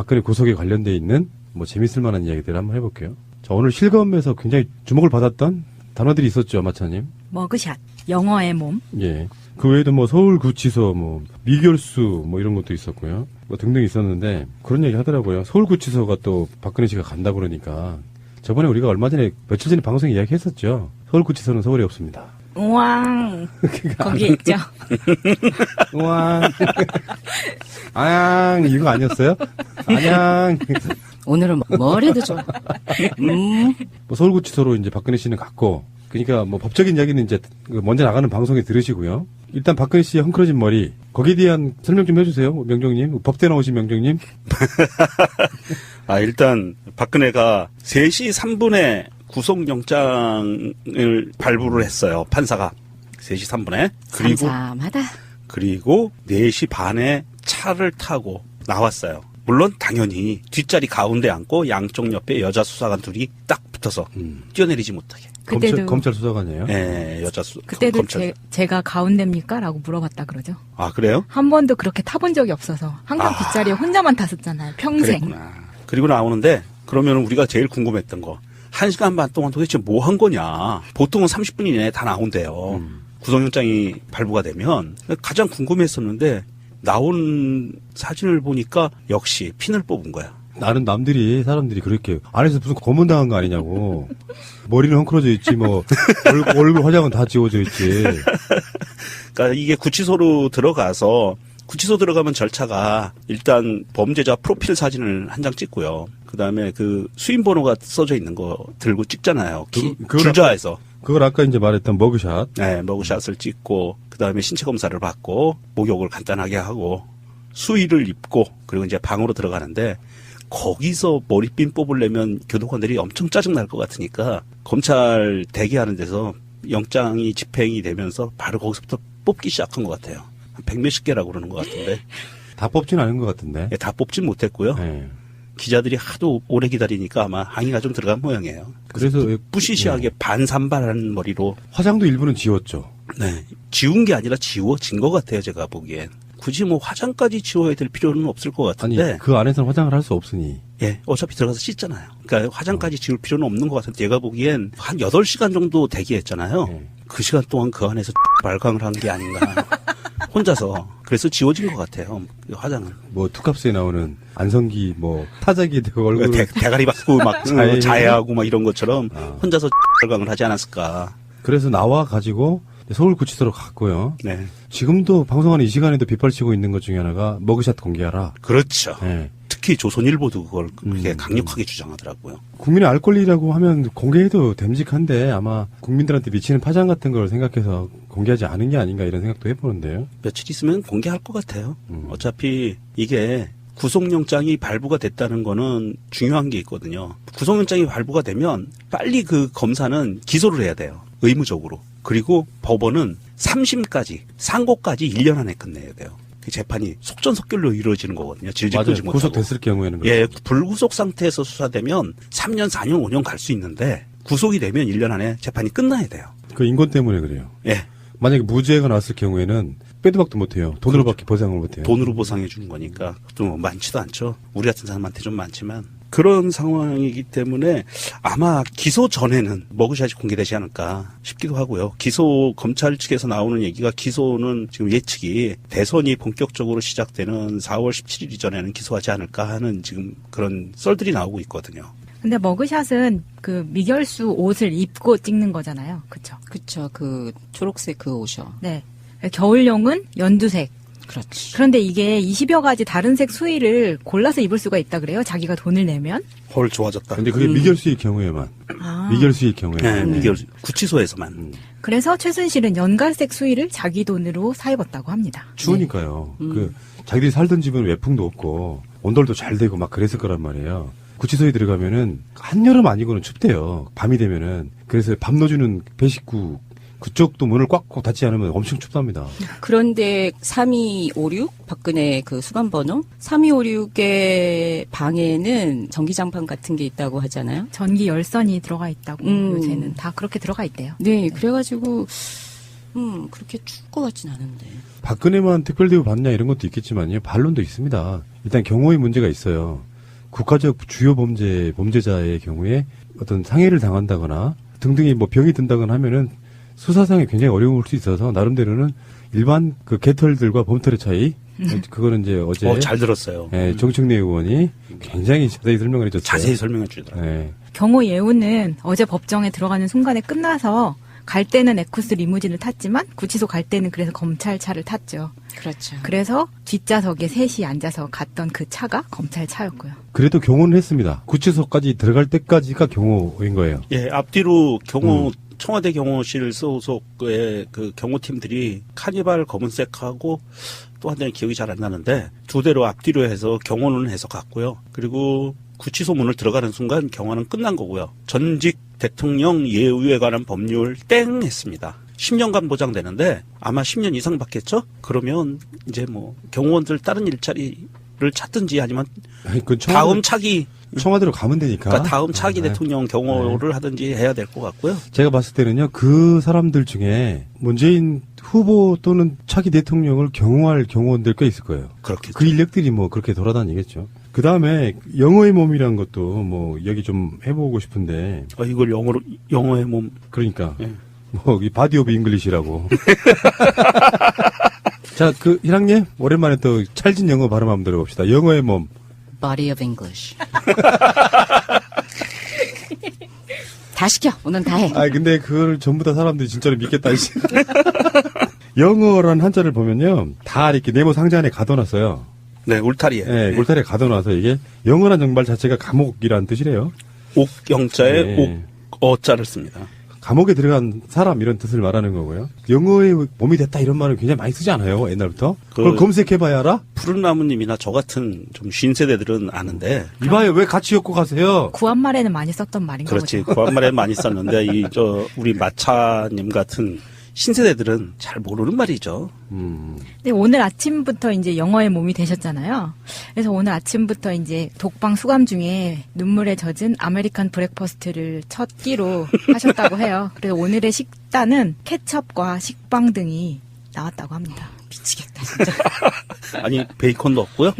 박근혜 구속에 관련돼 있는 뭐 재밌을 만한 이야기들 한번 해볼게요. 자, 오늘 실검에서 굉장히 주목을 받았던 단어들이 있었죠, 마차님. 머그샷, 영어의 몸. 예. 그 외에도 뭐 서울구치소, 뭐 미결수 뭐 이런 것도 있었고요. 뭐 등등 있었는데 그런 얘기 하더라고요. 서울구치소가 또 박근혜 씨가 간다 그러니까 저번에 우리가 얼마 전에 며칠 전에 방송에 이야기했었죠. 서울구치소는 서울에 없습니다. 우왕. 거기 있죠. 우왕. 아양 이거 아니었어요? 안양. 오늘은 뭘 해도 좋아. 뭐 서울구치소로 이제 박근혜 씨는 갔고, 그러니까 뭐 법적인 이야기는 이제 먼저 나가는 방송에 들으시고요. 일단 박근혜 씨의 헝클어진 머리 거기에 대한 설명 좀 해주세요, 명정님. 법대 나오신 명정님. 일단 박근혜가 3시 3분에 구속영장을 발부를 했어요. 판사가 3시 3분에. 삼삼하다. 그리고 4시 반에 차를 타고 나왔어요. 물론 당연히 뒷자리 가운데 앉고 양쪽 옆에 여자 수사관 둘이 딱 붙어서 뛰어내리지 못하게. 그때도 검찰 수사관이에요? 네, 그때도 검찰. 제가 가운데입니까? 라고 물어봤다 그러죠. 아, 그래요? 한 번도 그렇게 타본 적이 없어서 항상 뒷자리에 혼자만 탔었잖아요. 평생. 그랬구나. 그리고 나오는데 그러면 우리가 제일 궁금했던 거 1시간 반 동안 도대체 뭐 한 거냐. 보통은 30분 이내에 다 나온대요. 구속영장이 발부가 되면 가장 궁금했었는데 나온 사진을 보니까 역시 핀을 뽑은 거야. 나는 사람들이 그렇게 안에서 무슨 고문당한 거 아니냐고. 머리는 헝클어져 있지 뭐 얼굴 화장은 다 지워져 있지. 그러니까 이게 구치소로 들어가서 구치소 들어가면 절차가 일단 범죄자 프로필 사진을 한 장 찍고요. 그다음에 그 수임 번호가 써져 있는 거 들고 찍잖아요. 줄자에서. 그걸 아까 이제 말했던 머그샷. 네, 머그샷을 찍고 그다음에 신체 검사를 받고 목욕을 간단하게 하고 수의를 입고 그리고 이제 방으로 들어가는데 거기서 머리핀 뽑으려면 교도관들이 엄청 짜증날 것 같으니까 검찰 대기하는 데서 영장이 집행이 되면서 바로 거기서부터 뽑기 시작한 것 같아요. 한 100몇십 개라고 그러는 것 같은데. 다 뽑진 않은 것 같은데. 예, 다 뽑진 못했고요. 네. 기자들이 하도 오래 기다리니까 아마 항의가 좀 들어간 모양이에요. 그래서 뿌시시하게 반산발한 머리로. 화장도 일부는 지웠죠. 네. 지운 게 아니라 지워진 것 같아요, 제가 보기엔. 굳이 뭐 화장까지 지워야 될 필요는 없을 것 같은데. 아니, 그 안에서는 화장을 할 수 없으니. 예, 어차피 들어가서 씻잖아요. 그러니까 화장까지 지울 필요는 없는 것 같은데 제가 보기엔 한 8시간 정도 대기했잖아요. 그 시간 동안 그 안에서 발광을 한 게 아닌가. 혼자서. 그래서 지워진 것 같아요, 화장은. 뭐 투캅스에 나오는 안성기 뭐 타자기 되고 얼굴 대가리 받고 막 자해하고 막 이런 것처럼 혼자서 발광을 하지 않았을까. 그래서 나와 가지고 서울구치소로 갔고요. 네. 지금도 방송하는 이 시간에도 빗발치고 있는 것 중에 하나가 머그샷 공개하라. 그렇죠. 네. 특히 조선일보도 그걸 그렇게 강력하게 주장하더라고요. 국민의 알 권리라고 하면 공개해도 됨직한데 아마 국민들한테 미치는 파장 같은 걸 생각해서 공개하지 않은 게 아닌가 이런 생각도 해보는데요. 며칠 있으면 공개할 것 같아요. 어차피 이게 구속영장이 발부가 됐다는 거는 중요한 게 있거든요. 구속영장이 발부가 되면 빨리 그 검사는 기소를 해야 돼요. 의무적으로. 그리고 법원은 3심까지, 상고까지 1년 안에 끝내야 돼요. 그 재판이 속전속결로 이루어지는 거거든요. 질질 끌지 못하고. 구속됐을 경우에는 그렇죠. 예, 불구속 상태에서 수사되면 3년, 4년, 5년 갈 수 있는데 구속이 되면 1년 안에 재판이 끝나야 돼요. 그 인권 때문에 그래요. 예. 만약에 무죄가 나왔을 경우에는 빼도 박도 못해요. 돈으로밖에 보상을 못해요. 돈으로 보상해 주는 거니까 좀 많지도 않죠. 우리 같은 사람한테 좀 많지만 그런 상황이기 때문에 아마 기소 전에는 머그샷이 공개되지 않을까 싶기도 하고요. 기소 검찰 측에서 나오는 얘기가 기소는 지금 예측이 대선이 본격적으로 시작되는 4월 17일 이전에는 기소하지 않을까 하는 지금 그런 썰들이 나오고 있거든요. 근데 머그샷은 그 미결수 옷을 입고 찍는 거잖아요. 그쵸? 그쵸. 그 초록색 그 옷이요. 네. 겨울용은 연두색. 그렇지. 그런데 이게 20여 가지 다른 색 수의를 골라서 입을 수가 있다 그래요? 자기가 돈을 내면? 헐, 좋아졌다. 근데 그게 미결수일 경우에만. 미결수일 경우에. 네, 미결수. 구치소에서만. 그래서 최순실은 연갈색 수의를 자기 돈으로 사입었다고 합니다. 추우니까요. 그 자기들이 살던 집은 외풍도 없고 온돌도 잘 되고 막 그랬을 거란 말이에요. 구치소에 들어가면은 한여름 아니고는 춥대요. 밤이 되면은. 그래서 밥 넣어주는 배식구 그쪽도 문을 꽉 닫지 않으면 엄청 춥답니다. 그런데 3256 박근혜 그 수감번호 3256의 방에는 전기장판 같은 게 있다고 하잖아요. 전기 열선이 들어가 있다고 요새는 다 그렇게 들어가 있대요. 네, 그래가지고 그렇게 추울 것 같진 않은데. 박근혜만 특별대우 받냐 이런 것도 있겠지만요. 반론도 있습니다. 일단 경호의 문제가 있어요. 국가적 주요 범죄자의 경우에 어떤 상해를 당한다거나 등등이 뭐 병이 든다거나 하면은 수사상에 굉장히 어려울 수 있어서 나름대로는 일반 그 개털들과 범털의 차이 그거는 이제 어제 잘 들었어요. 예, 정청래 의원이 굉장히 자세히 설명을 해줬어요. 자세히 설명해 주더라고요. 예. 경호 예우는 어제 법정에 들어가는 순간에 끝나서 갈 때는 에쿠스 리무진을 탔지만 구치소 갈 때는 그래서 검찰차를 탔죠. 그렇죠. 그래서 뒷좌석에 셋이 앉아서 갔던 그 차가 검찰 차였고요. 그래도 경호는 했습니다. 구치소까지 들어갈 때까지가 경호인 거예요. 예, 앞뒤로 청와대 경호실 소속의 그 경호팀들이 카니발 검은색하고 또 한 대는 기억이 잘 안 나는데 두 대로 앞뒤로 해서 경호는 해서 갔고요. 그리고 구치소 문을 들어가는 순간 경호는 끝난 거고요. 전직 대통령 예우에 관한 법률 땡 했습니다. 10년간 보장되는데 아마 10년 이상 받겠죠? 그러면 이제 뭐 경호원들 다른 일자리를 찾든지 아니면 아니, 그 다음 차기 청와대로 가면 되니까. 그러니까 다음 차기 네. 대통령 경호를 하든지 해야 될 것 같고요. 제가 봤을 때는요, 그 사람들 중에 문재인 후보 또는 차기 대통령을 경호할 경호원들 꽤 있을 거예요. 그렇겠죠. 그 인력들이 뭐 그렇게 돌아다니겠죠. 그 다음에 영어의 몸이란 것도 뭐 얘기 좀 해보고 싶은데. 이걸 영어의 몸. 그러니까. 예. 뭐, 이 바디 오브 잉글리시라고. 자, 그, 희랑님, 오랜만에 또 찰진 영어 발음 한번 들어봅시다. 영어의 몸. Body of English. 다 시켜. 오늘 다 해. 근데 그걸 전부 다 사람들이 진짜로 믿겠다. 영어란 한자를 보면요, 다 이렇게 네모 상자 안에 가둬놨어요. 네, 울타리에. 네, 울타리에 가둬놔서 이게 영어란 정말 자체가 감옥이라는 뜻이래요. 옥영자에 네. 어자를 씁니다. 감옥에 들어간 사람 이런 뜻을 말하는 거고요. 영어의 몸이 됐다 이런 말을 굉장히 많이 쓰지 않아요, 옛날부터? 그걸 검색해봐야 알아? 푸른 나무님이나 저 같은 좀 쉰 세대들은 아는데. 이봐요, 왜 같이 엮고 가세요? 구한말에는 많이 썼던 말인가 그렇지. 보죠. 구한말에 많이 썼는데, 우리 마차님 같은 신세대들은 잘 모르는 말이죠. 근데 오늘 아침부터 이제 영어의 몸이 되셨잖아요. 그래서 오늘 아침부터 이제 독방 수감 중에 눈물에 젖은 아메리칸 브렉퍼스트를 첫 끼로 하셨다고 해요. 그래서 오늘의 식단은 케첩과 식빵 등이 나왔다고 합니다. 미치겠다, 진짜. 아니, 베이컨도 없고요.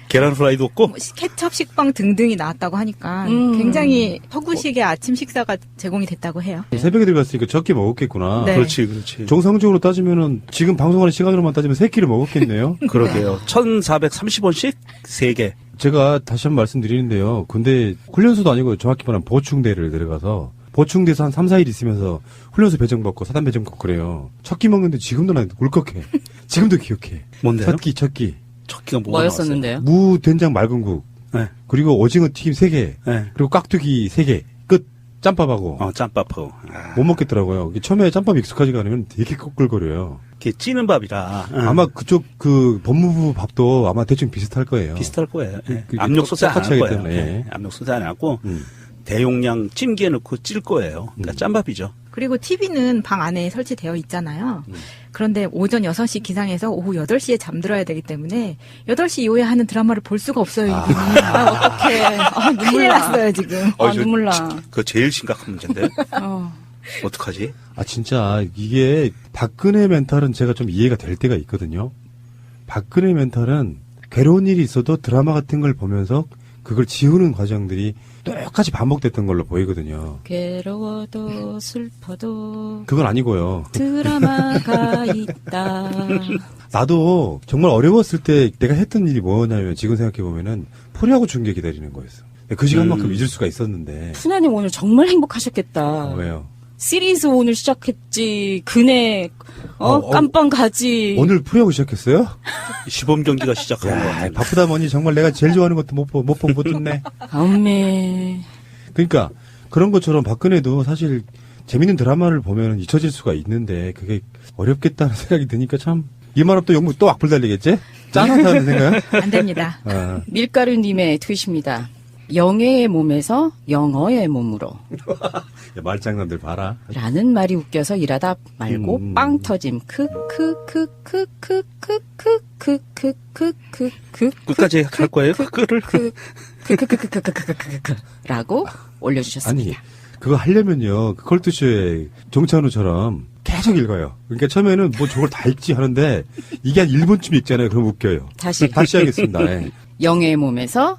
계란 후라이도 없고. 뭐 케첩, 식빵 등등이 나왔다고 하니까 굉장히 서구식의 아침 식사가 제공이 됐다고 해요. 새벽에 들어갔으니까 적게 먹었겠구나. 네. 그렇지. 정상적으로 따지면은 지금 방송하는 시간으로만 따지면 3끼를 먹었겠네요. 그러게요. 1,430원씩 3개. 제가 다시 한번 말씀드리는데요. 근데 훈련소도 아니고 정확히 말하면 보충대를 들어가서 보충돼서 한 3, 4일 있으면서 훈련소 배정받고 사단 배정받고 그래요. 첫 끼 먹는데 지금도 난 울컥해. 지금도 기억해. 뭔데요? 첫 끼. 첫 끼가 뭐가 뭐였었는데요? 무 된장 맑은국. 네. 그리고 오징어 튀김 3개. 네. 그리고 깍두기 3개. 끝. 짬밥하고. 짬밥하고. 못 먹겠더라고요. 처음에 짬밥 익숙하지가 않으면 되게 꺼끌거려요. 이게 찌는 밥이라. 아마 그쪽 그 법무부 밥도 아마 대충 비슷할 거예요. 비슷할 거예요. 예. 그 압력 소세 안 할 똑같이 하기 거예요. 때문에. 예. 압력 소세 안 하고 대용량 찜기에 넣고 찔 거예요. 그러니까 짬밥이죠. 그리고 TV는 방 안에 설치되어 있잖아요. 그런데 오전 6시 기상해서 오후 8시에 잠들어야 되기 때문에 8시 이후에 하는 드라마를 볼 수가 없어요. 이분이. 어떡해. 큰일 났어요, 지금. 눈물 나. 그거 제일 심각한 문제인데. 어떡하지? 진짜 이게 박근혜 멘탈은 제가 좀 이해가 될 때가 있거든요. 박근혜 멘탈은 괴로운 일이 있어도 드라마 같은 걸 보면서 그걸 지우는 과정들이 똑같이 반복됐던 걸로 보이거든요. 괴로워도 슬퍼도 그건 아니고요. 드라마가 있다. 나도 정말 어려웠을 때 내가 했던 일이 뭐냐면 지금 생각해보면은 프로야구 중계 기다리는 거였어. 그 시간만큼 잊을 수가 있었는데. 푸나님 오늘 정말 행복하셨겠다. 왜요? 시리즈 오늘 시작했지. 그네 깜빵 가지. 오늘 프로야구 시작했어요? 시범 경기가 시작한 거 야, 같아요. 바쁘다 보니 정말 내가 제일 좋아하는 것도 못 듣네. 엄매. 그러니까 그런 것처럼 박근혜도 사실 재밌는 드라마를 보면 잊혀질 수가 있는데 그게 어렵겠다는 생각이 드니까 참 이 말은 또 영국 또 악플 달리겠지? 짠하다는 생각? 안 됩니다. 밀가루님의 트윗입니다. 영예의 몸에서 영어의 몸으로. 야, 말장난들 봐라. 라는 말이 웃겨서 일하다 말고 빵 터짐. 끝까지 할 거예요? 그거를. 라고 올려주셨습니다. 아니 그거 하려면요 그 컬투쇼의 정찬우처럼 계속 읽어요. 그러니까 처음에는 뭐 저걸 다 읽지 하는데 이게 한 1분쯤 읽잖아요. 그럼 웃겨요. 다시 하겠습니다. 예. 영예의 몸에서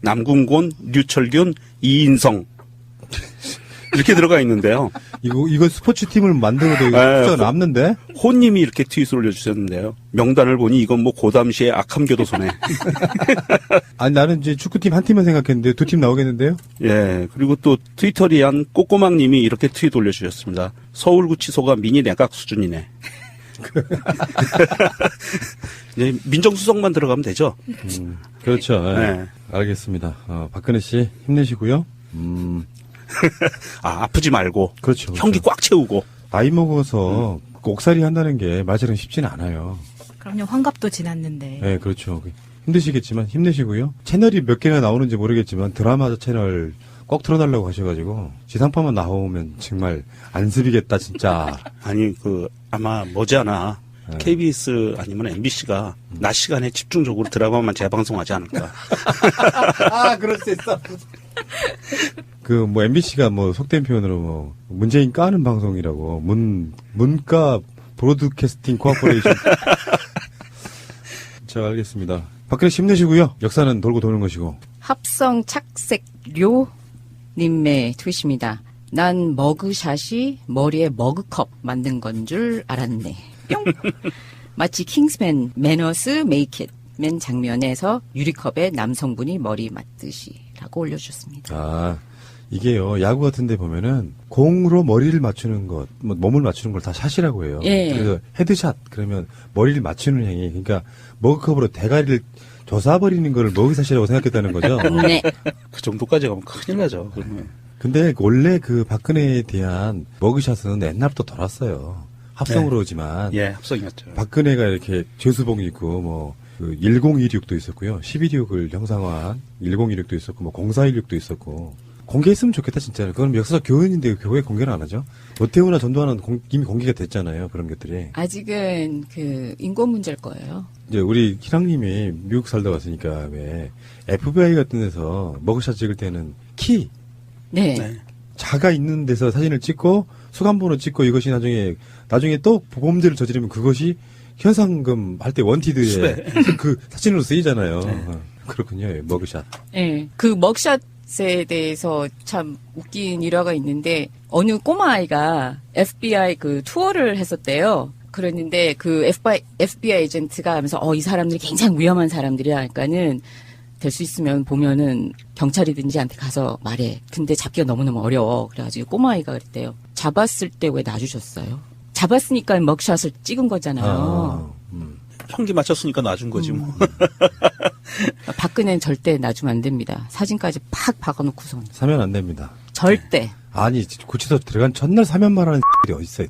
남궁곤, 류철균, 이인성 이렇게 들어가 있는데요. 이거 스포츠팀을 만들어도 네, 숫자가 남는데? 호님이 이렇게 트윗을 올려주셨는데요. 명단을 보니 이건 뭐 고담시의 악함교도소네. 아니, 나는 이제 축구팀 한 팀만 생각했는데 두 팀 나오겠는데요? 예, 그리고 또 트위터리한 꼬꼬막님이 이렇게 트윗 올려주셨습니다. 서울구치소가 미니 내각 수준이네. 이제 민정수석만 들어가면 되죠. 그렇죠. 예. 네. 알겠습니다. 박근혜 씨 힘내시고요. 아프지 말고. 그렇죠. 형기 꽉 채우고. 나이 먹어서 옥살이 한다는 게 말처럼 쉽지는 않아요. 그럼요. 환갑도 지났는데. 네, 그렇죠. 힘드시겠지만 힘내시고요. 채널이 몇 개나 나오는지 모르겠지만 드라마 채널 꼭 틀어달라고 하셔가지고 지상파만 나오면 정말 안습이겠다 진짜. 아니, 아마 머지않아 네. KBS 아니면 MBC가 낮 시간에 집중적으로 드라마만 재방송하지 않을까. 그럴 수 있어. MBC가 속된 표현으로 문재인 까는 방송이라고 문과 브로드캐스팅 코퍼레이션. 자, 알겠습니다. 박근혜 씨 힘내시고요. 역사는 돌고 도는 것이고. 합성 착색료 님의 트윗입니다. 난 머그샷이 머리에 머그컵 만든 건 줄 알았네. 뿅. 마치 킹스맨 매너스 메이킷 맨 장면에서 유리컵에 남성분이 머리 맞듯이라고 올려주셨습니다. 이게요, 야구 같은 데 보면은, 공으로 머리를 맞추는 것, 몸을 맞추는 걸 다 샷이라고 해요. 예. 그래서 헤드샷, 그러면 머리를 맞추는 행위. 그러니까, 머그컵으로 대가리를 조사버리는 걸 머그샷이라고 생각했다는 거죠. 네. 그 정도까지 가면 큰일 나죠. 그러면. 근데 원래 박근혜에 대한 머그샷은 옛날부터 돌았어요. 합성으로지만. 예, 합성이었죠. 박근혜가 이렇게 죄수봉 있고, 1016도 있었고요. 11.26을 형상화한 1016도 있었고, 0416도 있었고. 공개했으면 좋겠다, 진짜로. 그건 역사적 교훈인데 왜 공개를 안 하죠? 노태우나 전두환은 이미 공개가 됐잖아요, 그런 것들이. 아직은 인권 문제일 거예요. 이제 우리 희랑님이 미국 살다 왔으니까 왜 FBI 같은 데서 머그샷 찍을 때는 키, 네. 자가 있는 데서 사진을 찍고 수감번호 찍고 이것이 나중에 또 범죄를 저지르면 그것이 현상금 할 때 원티드에 그 사진으로 쓰이잖아요. 그렇군요, 머그샷. 네. 그 머그샷에 대해서 참 웃긴 일화가 있는데 어느 꼬마 아이가 FBI 투어를 했었대요. 그랬는데 FBI 에이전트가 하면서 이 사람들이 굉장히 위험한 사람들이야. 그러니까는 될 수 있으면 보면은 경찰이든지 한테 가서 말해. 근데 잡기가 너무너무 어려워. 그래가지고 꼬마아이가 그랬대요. 잡았을 때 왜 놔주셨어요? 잡았으니까 먹샷을 찍은 거잖아요. 형기 맞췄으니까 놔준 거지 뭐. 박근혜는 절대 놔주면 안 됩니다. 사진까지 팍 박아놓고선. 사면 안 됩니다. 절대. 아니, 구치소 들어간 첫날 사면 말하는 X들이 어딨어요.